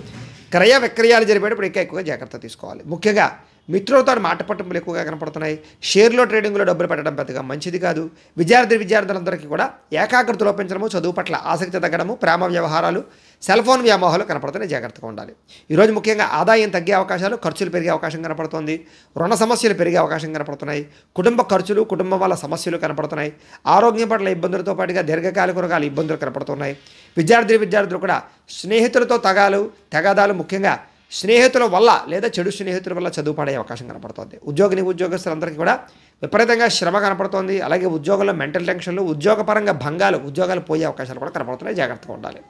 క్రయ విక్రయాలు జరిపేటప్పుడు ఎక్కువగా జాగ్రత్త తీసుకోవాలి. ముఖ్యంగా మిత్రులతో మాట పట్టింపులు ఎక్కువగా కనపడుతున్నాయి. షేర్లో ట్రేడింగ్లో డబ్బులు పెట్టడం పెద్దగా మంచిది కాదు. విద్యార్థులందరికీ కూడా ఏకాగ్రత లోపించడము, చదువు పట్ల ఆసక్తి తగ్గడము, ప్రేమ వ్యవహారాలు, సెల్ ఫోన్ వ్యామోహాలు కనపడుతున్నాయి, జాగ్రత్తగా ఉండాలి. ఈరోజు ముఖ్యంగా ఆదాయం తగ్గే అవకాశాలు, ఖర్చులు పెరిగే అవకాశం కనపడుతుంది. రుణ సమస్యలు పెరిగే అవకాశం కనపడుతున్నాయి. కుటుంబ ఖర్చులు, కుటుంబం వల్ల సమస్యలు కనపడుతున్నాయి. ఆరోగ్యం పట్ల ఇబ్బందులతో పాటుగా దీర్ఘకాలిక రోగాల ఇబ్బందులు కనపడుతున్నాయి. విద్యార్థులు కూడా స్నేహితులతో తగాదాలు, ముఖ్యంగా స్నేహితుల వల్ల లేదా చెడు స్నేహితుల వల్ల చదువు పడే అవకాశం కనపడుతుంది. ఉద్యోగస్తులందరికీ కూడా విపరీతంగా శ్రమ కనపడుతోంది. అలాగే ఉద్యోగంలో మెంటల్ టెన్షన్లు, ఉద్యోగపరంగా భంగాలు, ఉద్యోగాలు పోయే అవకాశాలు కూడా కనపడుతున్నాయి, జాగ్రత్తగా ఉండాలి.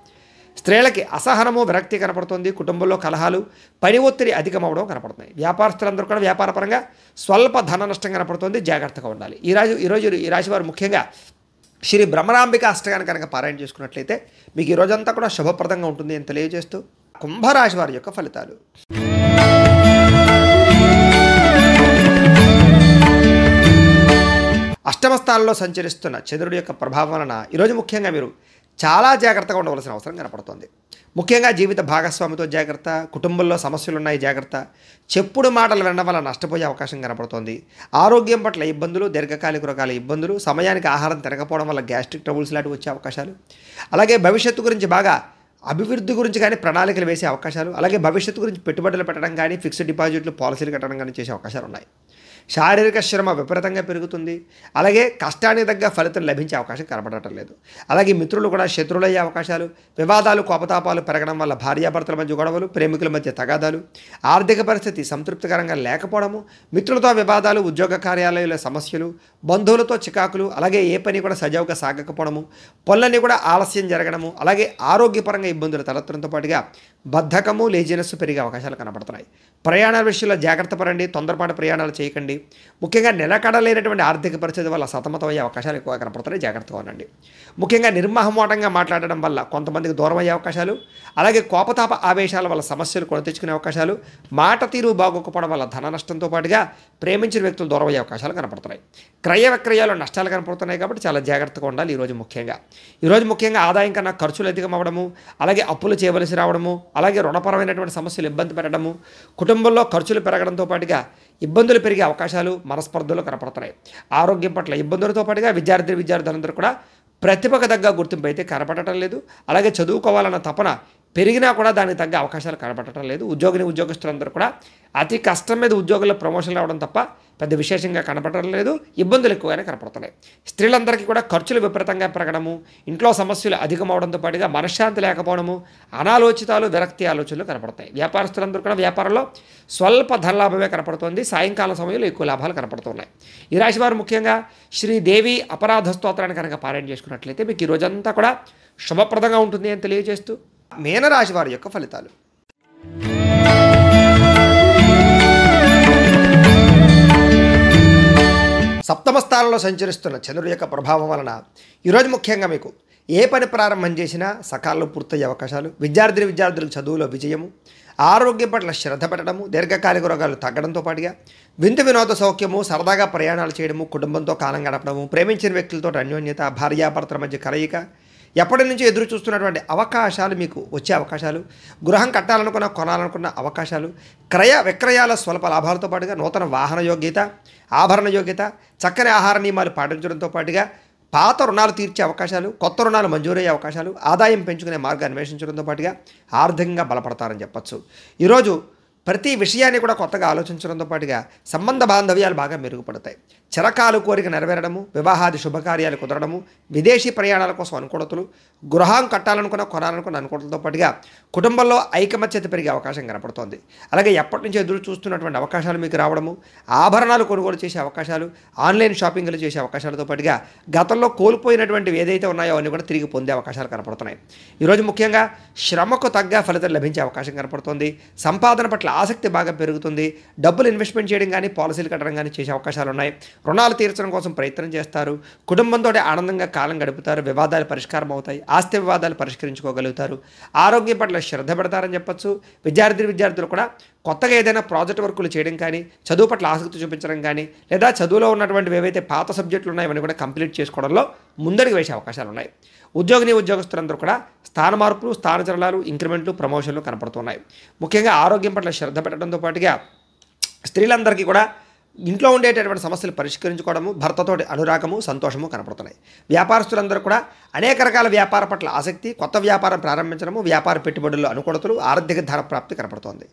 స్త్రీలకి అసహనము, విరక్తి కనపడుతుంది. కుటుంబంలో కలహాలు, పని ఒత్తిడి అధికమవడం కనపడుతున్నాయి. వ్యాపారస్తులందరూ కూడా వ్యాపారపరంగా స్వల్ప ధన నష్టం కనపడుతుంది, జాగ్రత్తగా ఉండాలి. ఈరోజు ఈ రాశి వారు ముఖ్యంగా శ్రీ బ్రహ్మరాంబిక అష్టకాన్ని కనుక పారాయణ చేసుకున్నట్లయితే మీకు ఈ రోజంతా కూడా శుభప్రదంగా ఉంటుంది అని తెలియజేస్తూ కుంభరాశి వారి యొక్క ఫలితాలు. అష్టమ స్థానంలో సంచరిస్తున్న చంద్రుడి యొక్క ప్రభావం వలన ఈరోజు ముఖ్యంగా మీరు చాలా జాగ్రత్తగా ఉండవలసిన అవసరం కనపడుతుంది. ముఖ్యంగా జీవిత భాగస్వామితో జాగ్రత్త, కుటుంబంలో సమస్యలు ఉన్నాయి జాగ్రత్త, చెప్పుడు మాటలు వినడం వల్ల నష్టపోయే అవకాశం కనపడుతోంది. ఆరోగ్యం పట్ల ఇబ్బందులు, దీర్ఘకాలిక రోగాల ఇబ్బందులు, సమయానికి ఆహారం తినకపోవడం వల్ల గ్యాస్ట్రిక్ ట్రబుల్స్ లాంటివి వచ్చే అవకాశాలు, అలాగే భవిష్యత్తు గురించి బాగా అభివృద్ధి గురించి కానీ ప్రణాళికలు వేసే అవకాశాలు, అలాగే భవిష్యత్తు గురించి పెట్టుబడులు పెట్టడం కానీ ఫిక్స్డ్ డిపాజిట్లు, పాలసీలు కట్టడం కానీ చేసే అవకాశాలు ఉన్నాయి. శారీరక శ్రమ విపరీతంగా పెరుగుతుంది. అలాగే కష్టానికి తగ్గ ఫలితం లభించే అవకాశం కనపడటం లేదు. అలాగే మిత్రులు కూడా శత్రువులయ్యే అవకాశాలు, వివాదాలు, కోపతాపాలు పెరగడం వల్ల భార్యాభర్తల మధ్య గొడవలు, ప్రేమికుల మధ్య తగాదాలు, ఆర్థిక పరిస్థితి సంతృప్తికరంగా లేకపోవడము, మిత్రులతో వివాదాలు, ఉద్యోగ కార్యాలయాల సమస్యలు, బంధువులతో చికాకులు, అలాగే ఏ పని కూడా సజావుగా సాగకపోవడము, పనులన్నీ కూడా ఆలస్యం జరగడము, అలాగే ఆరోగ్యపరంగా ఇబ్బందులు తలెత్తడంతో పాటుగా బద్ధకము, లేజినెస్ పెరిగే అవకాశాలు కనపడుతున్నాయి. ప్రయాణాల విషయంలో జాగ్రత్త పడండి, తొందరపాటు ప్రయాణాలు చేయకండి. ముఖ్యంగా నిలకడలేనటువంటి ఆర్థిక పరిస్థితి వల్ల సతమతమయ్యే అవకాశాలు ఎక్కువగా కనపడుతున్నాయి, జాగ్రత్తగా ఉండండి. ముఖ్యంగా నిర్మోహమాటంగా మాట్లాడడం వల్ల కొంతమందికి దూరం అయ్యే అవకాశాలు, అలాగే కోపతాప ఆవేశాల వల్ల సమస్యలు కొని తెచ్చుకునే అవకాశాలు, మాట తీరు బాగోకపోవడం వల్ల ధన నష్టంతో పాటుగా ప్రేమించిన వ్యక్తులు దూరం అయ్యే అవకాశాలు కనపడుతున్నాయి. క్రయ విక్రయాలు నష్టాలు కనపడుతున్నాయి కాబట్టి చాలా జాగ్రత్తగా ఉండాలి. ఈరోజు ముఖ్యంగా ఆదాయం కన్నా ఖర్చులు అధికం అవ్వడము, అలాగే అప్పులు చేయవలసి రావడము, అలాగే రుణపరమైనటువంటి సమస్యలు ఇబ్బంది పెట్టడము, కుటుంబంలో ఖర్చులు పెరగడంతో పాటుగా ఇబ్బందులు పెరిగే అవకాశాలు, మనస్పర్ధలు కనపడుతున్నాయి. ఆరోగ్యం పట్ల ఇబ్బందులతో పాటుగా విద్యార్థులందరూ కూడా ప్రతిభకు తగ్గ గుర్తింపు అయితే కనపడటం లేదు. అలాగే చదువుకోవాలన్న తపన పెరిగినా కూడా దానికి తగ్గ అవకాశాలు కనపడటం లేదు. ఉద్యోగస్తులందరూ కూడా అతి కష్టం మీద ఉద్యోగుల్లో ప్రమోషన్లు అవ్వడం తప్ప పెద్ద విశేషంగా కనపడటం లేదు. ఇబ్బందులు ఎక్కువగానే కనపడుతున్నాయి. స్త్రీలందరికీ కూడా ఖర్చులు విపరీతంగా పెరగడము, ఇంట్లో సమస్యలు అధికమవడంతో పాటుగా మనశ్శాంతి లేకపోవడము, అనాలోచితాలు, విరక్తి ఆలోచనలు కనపడతాయి. వ్యాపారస్తులందరూ కూడా వ్యాపారంలో స్వల్ప ధనలాభమే కనపడుతుంది. సాయంకాలం సమయంలో ఎక్కువ లాభాలు కనపడుతున్నాయి. ఈ రాశి వారు ముఖ్యంగా శ్రీదేవి అపరాధ స్తోత్రాన్ని కనుక పారాయణ చేసుకున్నట్లయితే మీకు ఈ రోజంతా కూడా శుభప్రదంగా ఉంటుంది అని తెలియజేస్తూ మీనరాశి వారి యొక్క ఫలితాలు. సప్తమ స్థానంలో సంచరిస్తున్న చంద్రుడి యొక్క ప్రభావం వలన ఈరోజు ముఖ్యంగా మీకు ఏ పని ప్రారంభం చేసినా సకాలంలో పూర్తయ్యే అవకాశాలు, విద్యార్థులకు చదువులో విజయము, ఆరోగ్యం పట్ల శ్రద్ధ పెట్టడము, దీర్ఘకాలిక రోగాలు తగ్గడంతో పాటుగా వింత వినోద సౌఖ్యము, సరదాగా ప్రయాణాలు చేయడము, కుటుంబంతో కాలం గడపడము, ప్రేమించిన వ్యక్తులతో అన్యోన్యత, భార్యాభర్తల మధ్య కలయిక, ఎప్పటి నుంచో ఎదురు చూస్తున్నటువంటి అవకాశాలు మీకు వచ్చే అవకాశాలు, గృహం కొనాలనుకున్న అవకాశాలు, క్రయ విక్రయాల స్వల్ప లాభాలతో పాటుగా నూతన వాహన యోగ్యత, ఆభరణ యోగ్యత, చక్కని ఆహార నియమాలు పాటించడంతో పాటుగా పాత రుణాలు తీర్చే అవకాశాలు, కొత్త రుణాలు మంజూరయ్యే అవకాశాలు, ఆదాయం పెంచుకునే మార్గాన్ని అన్వేషించడంతో పాటుగా ఆర్థికంగా బలపడతారని చెప్పచ్చు. ఈరోజు ప్రతి విషయాన్ని కూడా కొత్తగా ఆలోచించడంతో పాటుగా సంబంధ బాంధవ్యాలు బాగా మెరుగుపడతాయి. చిరకాలు కోరిక నెరవేరడము, వివాహాది శుభకార్యాలు కుదరడము, విదేశీ ప్రయాణాల కోసం అనుకూలతలు, గృహం కట్టాలనుకున్న కొనాలనుకున్న అనుకూలతతో పాటుగా కుటుంబంలో ఐకమత్యత పెరిగే అవకాశం కనపడుతోంది. అలాగే ఎప్పటి నుంచి ఎదురు చూస్తున్నటువంటి అవకాశాలు మీకు రావడము, ఆభరణాలు కొనుగోలు చేసే అవకాశాలు, ఆన్లైన్ షాపింగ్లు చేసే అవకాశాలతో పాటుగా గతంలో కోల్పోయినటువంటివి ఏదైతే ఉన్నాయో అవన్నీ కూడా తిరిగి పొందే అవకాశాలు కనపడుతున్నాయి. ఈరోజు ముఖ్యంగా శ్రమకు తగ్గ ఫలితం లభించే అవకాశం కనపడుతుంది. సంపాదన పట్ల ఆసక్తి బాగా పెరుగుతుంది. డబ్బులు ఇన్వెస్ట్మెంట్ చేయడం కానీ, పాలసీలు కట్టడం కానీ చేసే అవకాశాలు ఉన్నాయి. రుణాలు తీర్చడం కోసం ప్రయత్నం చేస్తారు. కుటుంబంతో ఆనందంగా కాలం గడుపుతారు. వివాదాలు పరిష్కారం అవుతాయి. ఆస్తి వివాదాలు పరిష్కరించుకోగలుగుతారు. ఆరోగ్యం పట్ల శ్రద్ధ పెడతారని చెప్పచ్చు. విద్యార్థులు కూడా కొత్తగా ఏదైనా ప్రాజెక్ట్ వర్కులు చేయడం కానీ, చదువు పట్ల ఆసక్తి చూపించడం కానీ, లేదా చదువులో ఉన్నటువంటివి ఏవైతే పాత సబ్జెక్టులు ఉన్నాయో అవన్నీ కూడా కంప్లీట్ చేసుకోవడంలో ముందడుగు వేసే అవకాశాలు ఉన్నాయి. ఉద్యోగస్తులందరూ కూడా స్థాన మార్పులు, స్థానచలనాలు, ఇంక్రిమెంట్లు, ప్రమోషన్లు కనపడుతున్నాయి. ముఖ్యంగా ఆరోగ్యం పట్ల శ్రద్ధ పెట్టడంతో పాటుగా స్త్రీలందరికీ కూడా ఇంట్లో ఉండేటటువంటి సమస్యలు పరిష్కరించుకోవడము, భర్తతోటి అనురాగము, సంతోషము కనపడుతున్నాయి. వ్యాపారస్తులందరూ కూడా అనేక రకాల వ్యాపార పట్ల ఆసక్తి, కొత్త వ్యాపారం ప్రారంభించడము, వ్యాపార పెట్టుబడుల్లో అనుకూలతలు, ఆర్థిక ధన ప్రాప్తి కనపడుతోంది.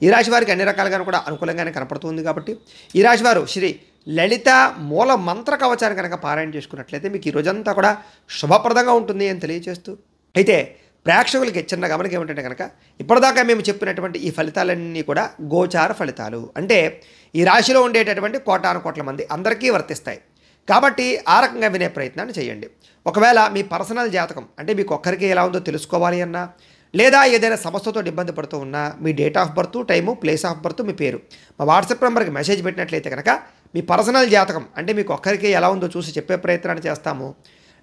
ఈ రాశి వారికి అన్ని రకాలుగాను కూడా అనుకూలంగానే కనపడుతుంది. కాబట్టి ఈ రాశి వారు శ్రీ లలిత మూల మంత్ర కవచాన్ని కనుక పారాయణ చేసుకున్నట్లయితే మీకు ఈ రోజంతా కూడా శుభప్రదంగా ఉంటుంది అని తెలియజేస్తూ, అయితే ప్రేక్షకులకి చిన్న గమనిక ఏమిటంటే కనుక ఇప్పటిదాకా మేము చెప్పినటువంటి ఈ ఫలితాలన్నీ కూడా గోచార ఫలితాలు, అంటే ఈ రాశిలో ఉండేటటువంటి కోటాను కోట్ల మంది అందరికీ వర్తిస్తాయి. కాబట్టి ఆ రకంగా వినే ప్రయత్నాన్ని చేయండి. ఒకవేళ మీ పర్సనల్ జాతకం అంటే మీకు ఒక్కరికి ఎలా ఉందో తెలుసుకోవాలి అన్నా, లేదా ఏదైనా సమస్యతో ఇబ్బంది పడుతూ ఉన్నా, మీ date of birth, time, place of birth, మీ పేరు మా వాట్సాప్ నెంబర్కి మెసేజ్ పెట్టినట్లయితే కనుక మీ పర్సనల్ జాతకం అంటే మీకు ఒక్కరికి ఎలా ఉందో చూసి చెప్పే ప్రయత్నాన్ని చేస్తాము.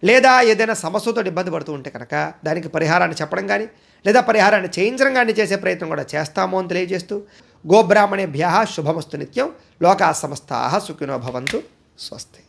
లేదా ఏదైనా సమస్యతో ఇబ్బంది పడుతూ ఉంటే కనుక దానికి పరిహారాన్ని చెప్పడం కానీ, లేదా పరిహారాన్ని చేయించడం కానీ చేసే ప్రయత్నం కూడా చేస్తాము అని తెలియజేస్తూ, గోబ్రాహ్మణేభ్యః శుభమస్తు నిత్యం. లోకా సమస్తాః సుఖినో భవంతు. స్వస్తి.